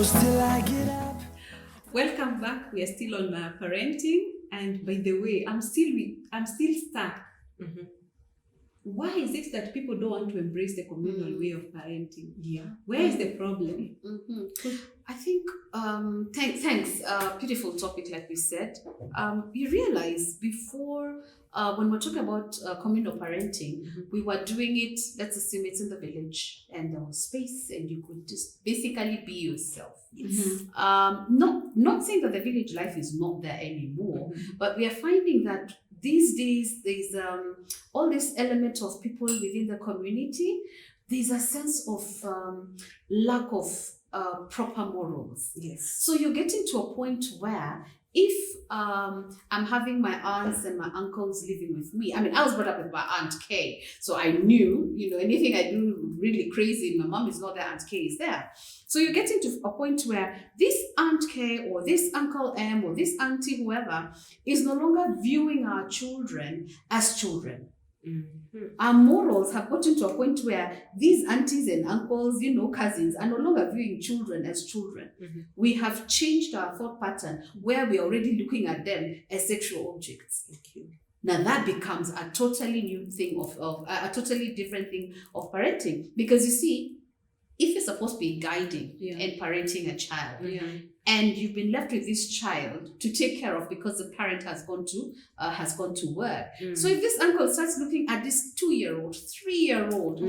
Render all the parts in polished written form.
close till I get up. Welcome back. We are still on parenting, and by the way, I'm still stuck. Mm-hmm. Why is it that people don't want to embrace the communal way of parenting? Yeah. Where is the problem? I think, thanks, beautiful topic, like we said. You realize before, when we're talking about communal parenting, we were doing it, let's assume it's in the village and there was space and you could just basically be yourself. Yes. Not saying that the village life is not there anymore, but we are finding that these days there's all this element of people within the community. There's a sense of lack of proper morals. Yes. So you're getting to a point where if I'm having my aunts and my uncles living with me, I mean, I was brought up with my Aunt Kay, so I knew, anything I do really crazy, my mom is not there, Aunt Kay is there. So you're getting to a point where this Aunt K or this Uncle M or this auntie, whoever, is no longer viewing our children as children. Mm-hmm. Our morals have gotten to a point where these aunties and uncles, cousins, are no longer viewing children as children. Mm-hmm. We have changed our thought pattern where we're already looking at them as sexual objects. Thank you. Now that becomes a totally new thing of a totally different thing of parenting, because you see, if you're supposed to be guiding and parenting a child, and you've been left with this child to take care of because the parent has gone to work. So if this uncle starts looking at this 2-year-old, 3-year-old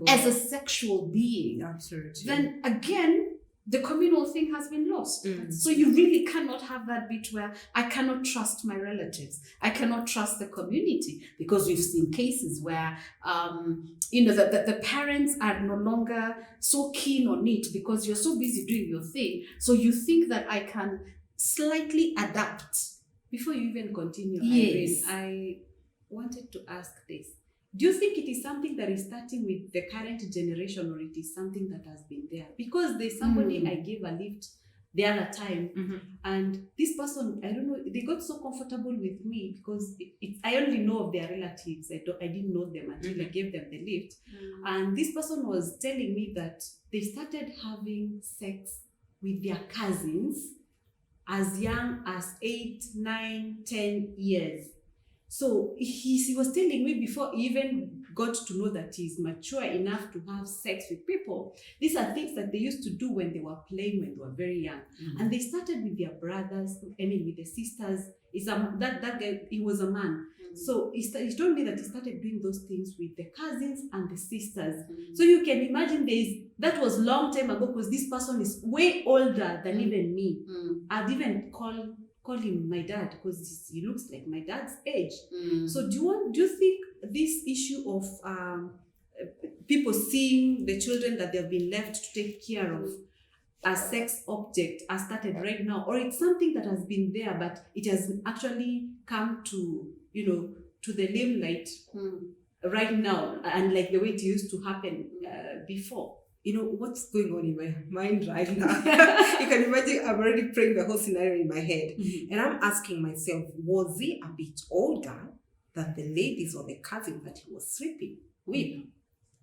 as a sexual being, Absolutely. then again, the communal thing has been lost. So you really cannot have that bit where I cannot trust my relatives. I cannot trust the community, because we've seen cases where, the parents are no longer so keen on it because you're so busy doing your thing. So you think that I can slightly adapt. Before you even continue, Yes. Irene, I wanted to ask this. Do you think it is something that is starting with the current generation, or it is something that has been there? Because there's somebody I gave a lift the other time, and this person, I don't know, they got so comfortable with me because I only know of their relatives. I didn't know them until I gave them the lift. And this person was telling me that they started having sex with their cousins as young as 8, 9, 10 years. So he was telling me before he even got to know that he's mature enough to have sex with people. These are things that they used to do when they were playing, when they were very young. And they started with their brothers, with the sisters. That guy, he was a man. So he told me that he started doing those things with the cousins and the sisters. So you can imagine that was long time ago, because this person is way older than even me. I'd even call him my dad because he looks like my dad's age. So do you think this issue of people seeing the children that they've been left to take care of as sex object has started right now, or it's something that has been there but it has actually come to to the limelight right now, and like the way it used to happen before? What's going on in my mind right now? You can imagine I'm already playing the whole scenario in my head. And I'm asking myself, was he a bit older than the ladies or the cousins that he was sleeping with?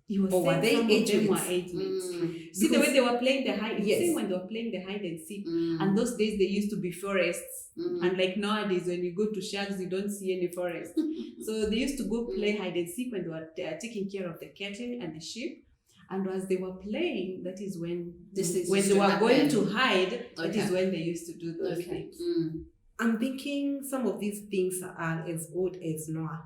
He was Or were they some of them were age age mates. See Because- the way they were playing the hide. Yes. See when they were playing the hide and seek. And those days they used to be forests. And like nowadays when you go to shags, you don't see any forest. So they used to go play hide and seek when they were taking care of the cattle and the sheep. And as they were playing, that is when they were going to hide, that is when they used to do those things. I'm thinking some of these things are as old as Noah.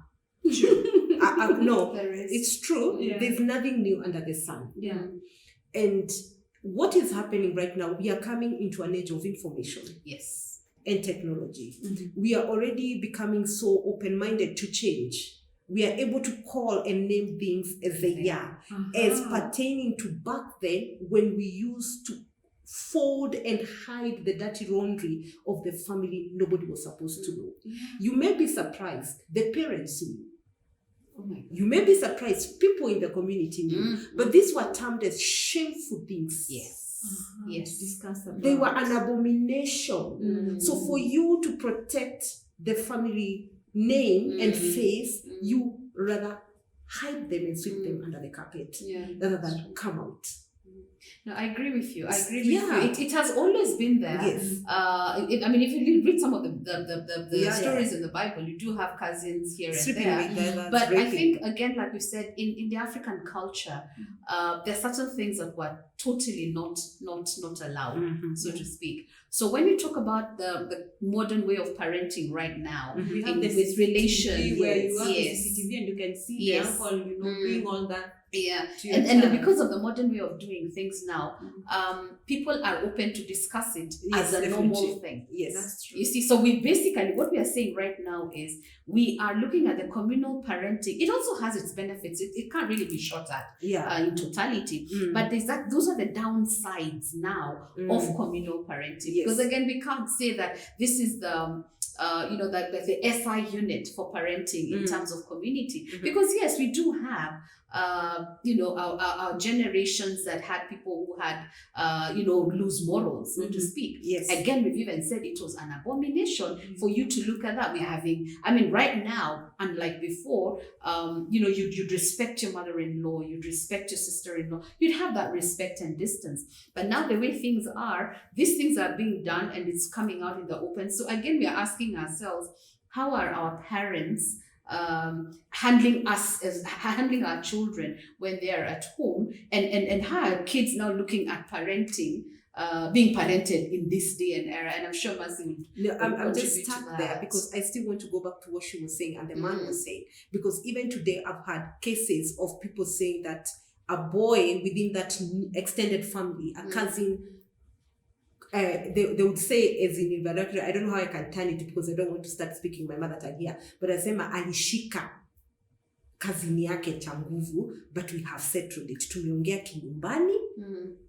No, it's true. Yeah. There's nothing new under the sun. Yeah. And what is happening right now, we are coming into an age of information Yes. and technology. We are already becoming so open-minded to change. We are able to call and name things as they are, as pertaining to back then when we used to fold and hide the dirty laundry of the family nobody was supposed to know. You may be surprised, the parents knew. Oh my God. You may be surprised, people in the community knew. But these were termed as shameful things. Yes. Yes. Discuss about. They were an abomination. So for you to protect the family name and face, you rather hide them and sweep them under the carpet rather than come out. No, I agree with you. I agree with Yeah. you. It has always been there. Yes. I mean, if you read some of the Yeah, stories in the Bible, you do have cousins here and Sleeping there. with others, But I raping. think, again, like we said, in the African culture, there are certain things that were totally not allowed, so to speak. So when you talk about the modern way of parenting right now, We have in the with relations, where you have yes. the CCTV and you can see Yes. the uncle, doing all that. Yeah, to your and child. because of the modern way of doing things now, people are open to discuss it Yes, as a normal definitely. thing. Yes. That's true. You see, so we basically, what we are saying right now is we are looking at the communal parenting. It also has its benefits. It can't really be shot at Yeah. in totality. But those are the downsides now of communal parenting. Yes. Because again, we can't say that this is the the SI unit for parenting in terms of community. Because yes, we do have our generations that had people who had loose morals, so to speak. Yes. Again, we've even said it was an abomination for you to look at that. We're having, I mean, right now, unlike before, you'd respect your mother-in-law, you'd respect your sister-in-law, you'd have that respect and distance. But now the way things are, these things are being done and it's coming out in the open. So again, we are asking ourselves, how are our parents handling our children when they are at home, and how are kids now looking at parenting, being parented in this day and era? And I'm sure Mercy would. No, I'm just contribute to stuck there that. because I still want to go back to what she was saying and the man was saying, because even today I've had cases of people saying that a boy within that extended family, a cousin, they would say as in vernacular, I don't know how I can turn it because I don't want to start speaking my mother tongue here, but asema alishika kazini yake cha nguvu, but we have settled it. Tumeongea kinyumbani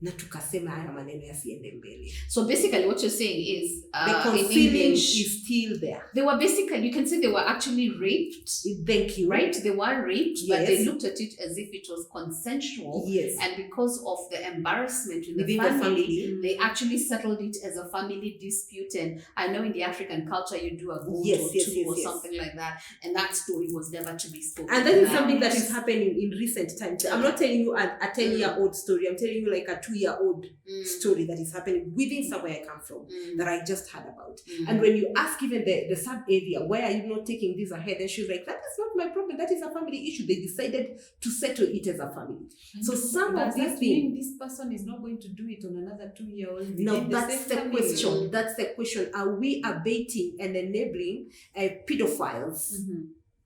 na tukasema haya maneno yasiende mbele. So basically what you're saying is the in concealing English, is still there. they were basically, you can say they were actually raped. Thank you. Right? They were raped, but Yes. they looked at it as if it was consensual. Yes. And because of the embarrassment in the Within the family, family. they actually settled it as a family dispute. And I know in the African culture, you do a goat Yes, or yes, two yes, or yes. something like that. And that story was never to be spoken. And that is about. something that is happening in recent times. I'm not telling you a 10-year-old story. I'm telling you like a 2-year-old story that is happening within somewhere I come from that I just heard about. And when you ask even the sub area, why are you not taking this ahead? And she's like, that is not my problem. That is a family issue. They decided to settle it as a family. So some of these things. This person is not going to do it on another 2-year-old. No, that's the question. That's the question. Are we abating and enabling pedophiles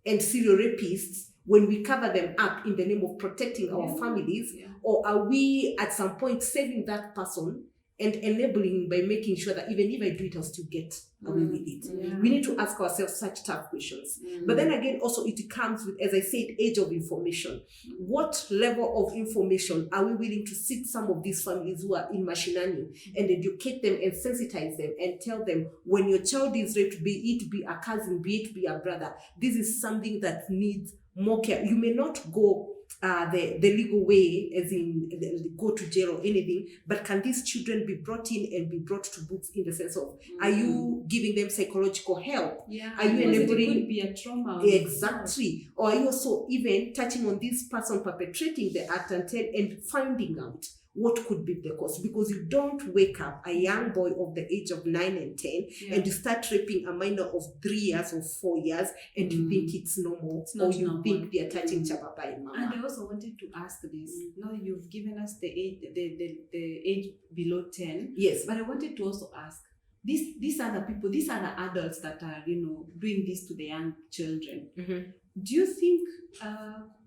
and serial rapists when we cover them up in the name of protecting our families? Or are we at some point saving that person and enabling by making sure that even if I do it, I'll still get away with it? We need to ask ourselves such tough questions. But then again, also it comes with, as I said, age of information. What level of information are we willing to sit some of these families who are in mashinani and educate them and sensitize them and tell them, when your child is raped, be it be a cousin, be it be a brother, this is something that needs more care. You may not go the legal way, as in go to jail or anything, but can these children be brought in and be brought to books in the sense of, are you giving them psychological help? Are you enabling? It could be a trauma. Exactly. Or are you also even touching on this person perpetrating the act and finding out what could be the cause? Because you don't wake up a young boy of the age of 9 and 10 and you start raping a minor of 3 years or 4 years and you think it's normal, or you normal. think they are touching Chababa and Mama. And I also wanted to ask this. Now you've given us the age below 10. Yes. But I wanted to also ask, these are the people, these are the adults that are, doing this to the young children. Do you think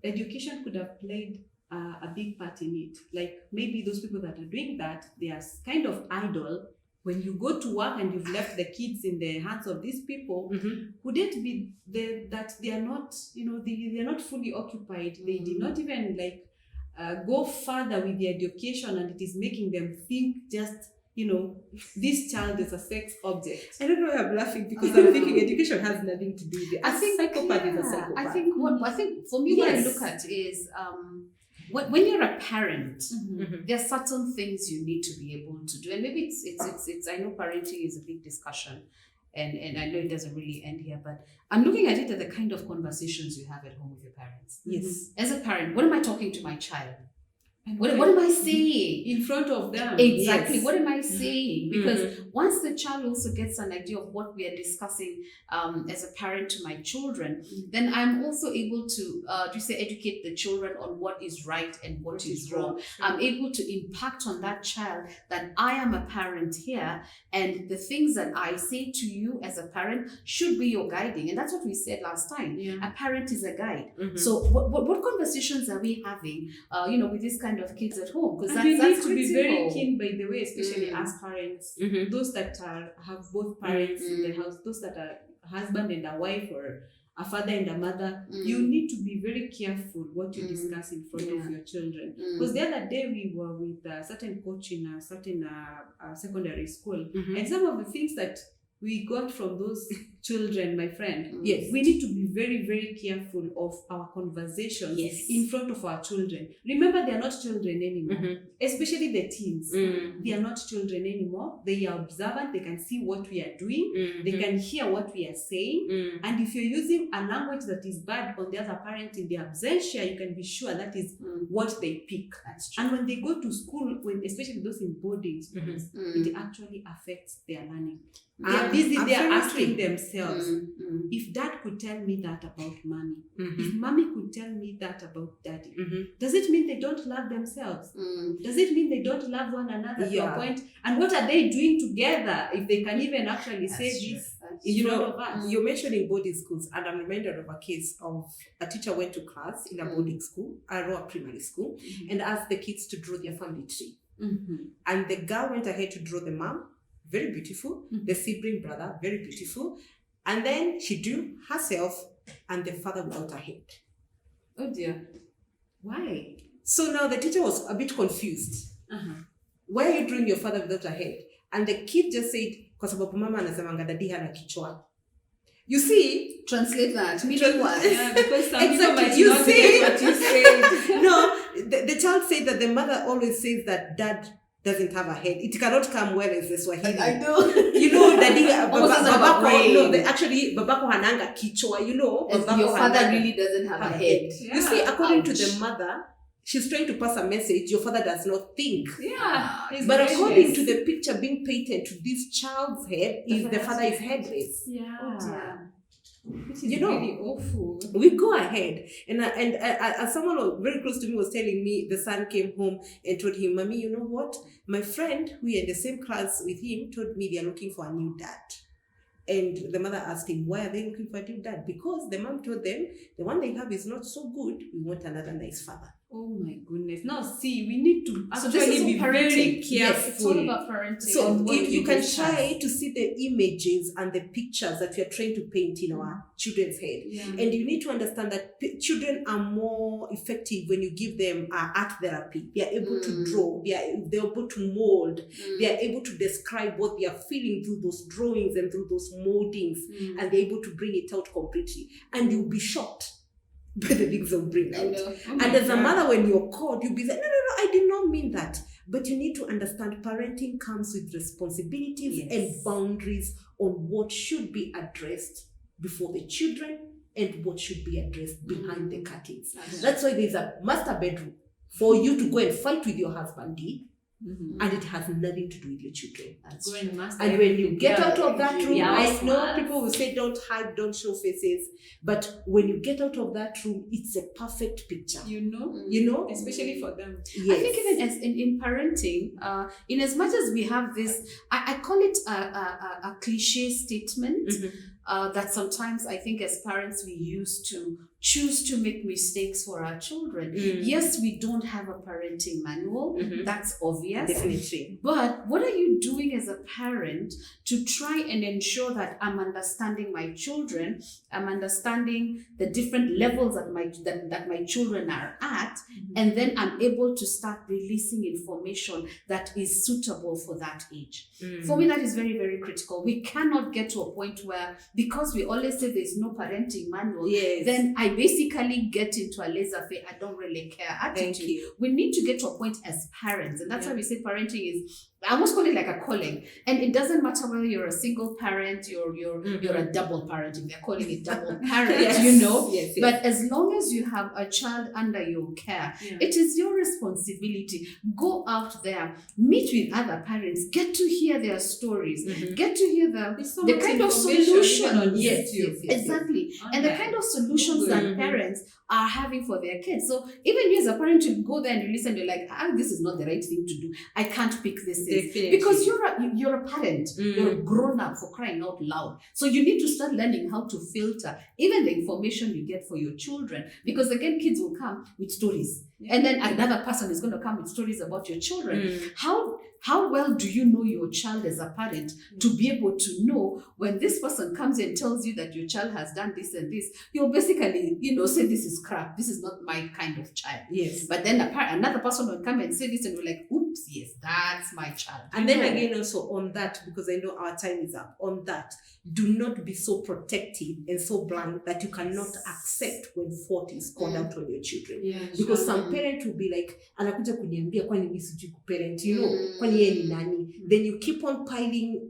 education could have played a big part in it? Like maybe those people that are doing that, they are kind of idle. When you go to work and you've left the kids in the hands of these people, would it be that they are not, they are not fully occupied? They did not even go further with the education, and it is making them think just, this child is a sex object. I don't know why I'm laughing, because I'm thinking education has nothing to do with it. I think psychopath is a psychopath. I think for me, what I look at is when you're a parent, there are certain things you need to be able to do, and maybe it's I know parenting is a big discussion, and I know it doesn't really end here, but I'm looking at it as the kind of conversations you have at home with your parents. Yes. As a parent, what am I talking to my child? And What am I saying? in front of them? Exactly. Yes. What am I saying? Because Mhm. once the child also gets an idea of what we are discussing as a parent to my children, then I'm also able to, educate the children on what is right and what is wrong. I'm able to impact on that child that I am a parent here, and the things that I say to you as a parent should be your guiding. And that's what we said last time. Yeah. A parent is a guide. Mhm. So what conversations are we having, with this kind of kids at home? Because And you that's need to be very critical. keen, by the way, especially Mm. as parents, Mhm. those that have both parents in the Mm. house, those that are a husband and a wife or a father and a mother, Mm. you need to be very careful what you Mm. discuss in front of Yeah. your children. Mm. Because the other day we were with a certain coach in a certain secondary school, Mhm. and some of the things that we got from those children, my friend, Yes. we need to be very, very careful of our conversations Yes. in front of our children. Remember, they are not children anymore, Mhm. especially the teens. Mm. They are not children anymore. They are observant. They can see what we are doing. They Mhm. can hear what we are saying. Mm. And if you're using a language that is bad on the other parent in the absentia, you can be sure that is Mm. what they pick. That's true. And when they go to school, especially those in boarding schools, Mm. it actually affects their learning. They Ah, are busy, they are absolutely. asking themselves, Mm. if dad could tell me that about mommy, Mhm. if mommy could tell me that about daddy, Mhm. does it mean they don't love themselves? Mm. Does it mean they don't love one another to Yeah. a point? And what are they doing together if they can even actually say That's true. this That's in You front know, of us? you're mentioning boarding schools, and I'm reminded of a case of a teacher went to class in a boarding school, a primary school, and asked the kids to draw their family tree. Mhm. And the girl went ahead to draw the mom, very beautiful, Mhm. the sibling brother, very beautiful, and then she drew herself and the father without a head. Oh dear. Why? So now the teacher was a bit confused. Uh-huh. Why are you drawing your father without a head? And the kid just said, kwa sababu mama anasemanga dadi hana kichwa. You see, Translate that. Meaning what? Yeah, because some people Exactly. might You not see? get what you said. no, the child said that the mother always says that dad doesn't have a head. It cannot come well as the Swahili. I know. You know, daddy, Almost sounds like a babako, brain. no, actually, babako hananga kichwa, you know. As babako your father hananga really doesn't have a head. You see, according to Ouch. the mother, she's trying to pass a message, your father does not think. Yeah. it's But precious. according to the picture being painted to this child's head, is the father is headless. Yeah. Oh dear. Which is You know, really awful. We go ahead, and as someone very close to me was telling me, the son came home and told him, "Mommy, you know what? My friend who is in the same class with him told me they are looking for a new dad." And the mother asked him, "Why are they looking for a new dad?" Because the mom told them, "The one they have is not so good. We want another nice father." Oh my goodness. Now see, we need to So actually this is all be very parenting. careful. Yes, it's all about parenting. So on what if we you can discuss. try to see the images and the pictures that we are trying to paint in our children's head. Yeah. And you need to understand that children are more effective when you give them art therapy. They are able to draw, they're able to mold, they are able to describe what they are feeling through those drawings and through those moldings, and they're able to bring it out completely. And you'll be shocked by the things they'll bring I out. know. And as a mother, when you're called, you'll be like, no, I did not mean that. But you need to understand parenting comes with responsibilities and boundaries on what should be addressed before the children and what should be addressed behind the curtains. That's why there's a master bedroom for you to go and fight with your husband, and it has nothing to do with your children. Go and master And when you everything. get Yeah, out of that room, yeah, I know smart. people will say don't hide, don't show faces, but when you get out of that room, it's a perfect picture. You know, You know? especially for them. Yes. I think even as in parenting, in as much as we have this, I call it a cliche statement that sometimes I think as parents we use to choose to make mistakes for our children. Yes, we don't have a parenting manual. That's obvious. Definitely. But what are you doing as a parent to try and ensure that I'm understanding my children, I'm understanding the different levels that my children are at, and then I'm able to start releasing information that is suitable for that age. For me, that is very, very critical. We cannot get to a point where, because we always say there's no parenting manual, Yes. then I basically get into a laissez-faire, I don't really care attitude. Thank you. We need to get to a point as parents, and that's why we say parenting is I almost call it like a calling. And it doesn't matter whether you're a single parent, you're a double parent, if they're calling it double parent, Yes. you know. Yes, yes. But as long as you have a child under your care, it is your responsibility. Go out there, meet with other parents, get to hear their stories, get to hear the kind of solution. Yes, Exactly. And the kind of solutions that parents are having for their kids. So even you as a parent, you go there and you listen, you're like, this is not the right thing to do. I can't pick this thing. Because you're a parent, you're a grown up, for crying out loud. So you need to start learning how to filter even the information you get for your children. Because again, kids will come with stories. And then another person is going to come with stories about your children. How well do you know your child as a parent to be able to know when this person comes and tells you that your child has done this and this, you'll basically, say this is crap. This is not my kind of child. Yes. But then another person will come and say this and you're like, oops, yes, that's my child. And then again, also on that, because I know our time is up, on that, do not be so protective and so blunt that you cannot accept when fault is called out on your children. Because some parent will be like, anakuja kuniambia kwani mimi sijui kuparent, kwani yeye ni nani? Then you keep on piling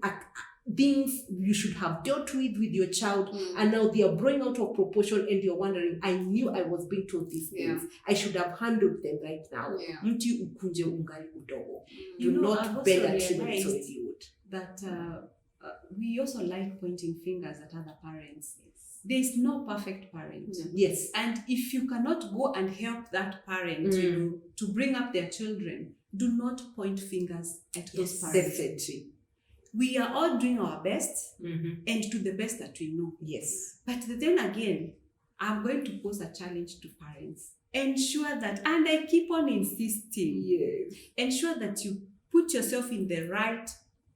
things you should have dealt with your child, and now they are blowing out of proportion, and you're wondering, I knew I was being told these things. I should have handled them right now. Mti ukunje ungali udogo. Do not beg a treatment so you that we also like pointing fingers at other parents. There is no perfect parent. Yes. And if you cannot go and help that parent to bring up their children, do not point fingers at those parents. Definitely. We are all doing our best and to the best that we know. Yes. But then again, I'm going to pose a challenge to parents. Ensure that, and I keep on insisting, ensure that you put yourself in the right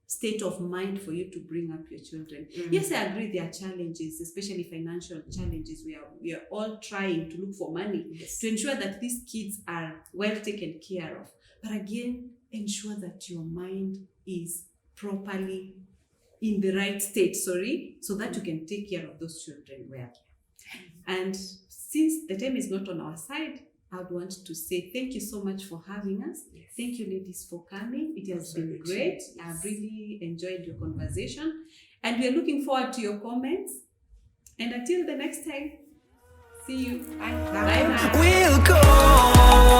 state of mind for you to bring up your children. Yes, I agree there are challenges, especially financial challenges. We are all trying to look for money to ensure that these kids are well taken care of. But again, ensure that your mind is properly in the right state, so that you can take care of those children well. And since the time is not on our side, I would want to say thank you so much for having us. Thank you, ladies, for coming. It has been great. I've really enjoyed your conversation. And we are looking forward to your comments. And until the next time, see you. Bye. Bye. We'll go.